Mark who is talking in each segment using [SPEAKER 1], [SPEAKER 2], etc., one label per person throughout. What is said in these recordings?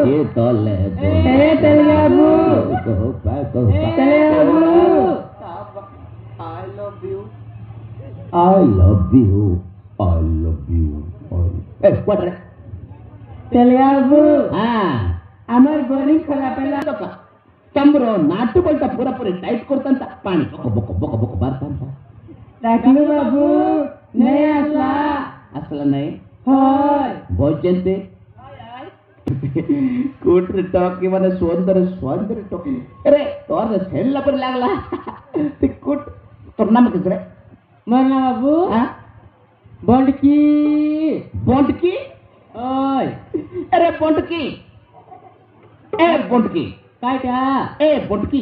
[SPEAKER 1] ये तले I love you. I love you. What?
[SPEAKER 2] తెలియదు
[SPEAKER 1] আমার বোরিং খোলা পেলা తమ్ముడు నాటు బల్ట పూరపూరి టైట్ కొడతంత పాని బొక్క బొక్క బొక్క బొక్క బార్తంత
[SPEAKER 2] ডাকলু বাবু নেই আসলা
[SPEAKER 1] আসলা নাই
[SPEAKER 2] হয়
[SPEAKER 1] ভোজনতে কুটরি টকি মানে সৌন্দর্য টকি আরে তোর সেল্লা পরে লাগলা তুই কুট তোর নাম কি রে
[SPEAKER 2] মরনা বাবু বন্ডকি
[SPEAKER 1] বন্ডকি
[SPEAKER 2] ওই
[SPEAKER 1] अरे बोंटकी ए बोंटकी
[SPEAKER 2] कायटा
[SPEAKER 1] ए बोंटकी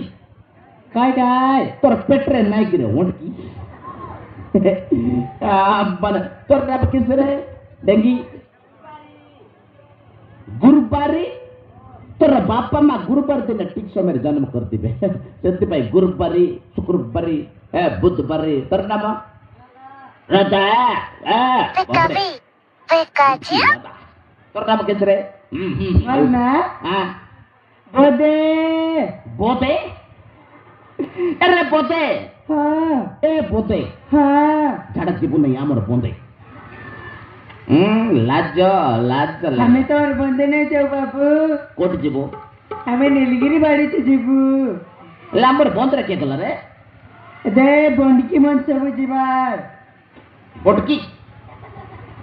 [SPEAKER 2] कायटाय
[SPEAKER 1] तोर पेट्रे नाही गिरे बोंटकी बन तोर नाम किसरे डेंगी गुरुबारी तोर बापा मा गुरुबार दिन ठीक समय जन्म करती बे सेति भाई गुरुबारी शुक्रबारी ए बुधबारी तोर नाम राजा
[SPEAKER 3] Pekavi, Pekaji.
[SPEAKER 1] तोर नाम किसरे
[SPEAKER 2] मरना
[SPEAKER 1] हाँ
[SPEAKER 2] बोदे
[SPEAKER 1] बोते अरे बोते
[SPEAKER 2] हाँ
[SPEAKER 1] ए बोते
[SPEAKER 2] हाँ
[SPEAKER 1] झाड़ा जीबू नहीं आमर बोंदे लाज लाज
[SPEAKER 2] हमें तो और बंदे नहीं जाओ बाबू
[SPEAKER 1] कोट जीबू
[SPEAKER 2] हमें नीलगिरी बाड़ी से जीबू
[SPEAKER 1] लामर बोंद रखे गला रे
[SPEAKER 2] दे बंडकी मन सब जीवार
[SPEAKER 1] बोटकी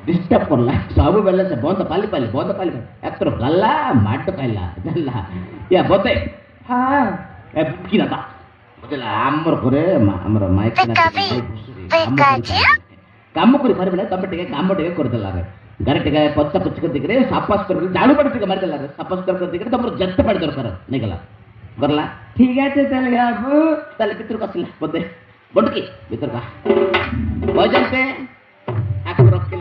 [SPEAKER 1] डिस्टर्ब करला सब बेले से बोंद पाली एतर गल्ला माट काइला गल्ला या बोते
[SPEAKER 2] हाँ
[SPEAKER 1] ए बुकी दादा बुझला आमर करे हमर माइक ना
[SPEAKER 3] Pekavi, Pekaji.
[SPEAKER 1] काम करी पारे बेले तबे टिके काम टिके कर देला रे घर टिके पत्ता कुछ कर दिकरे सापास कर झाड़ू पड़ टिके मार देला रे सापास कर दिकरे तमर जत्त पड़ दरकार नहीं गला करला
[SPEAKER 2] ठीक है चल बाबू
[SPEAKER 1] तले पितर कसला बोते बोटकी पितर का भोजन पे आक रख के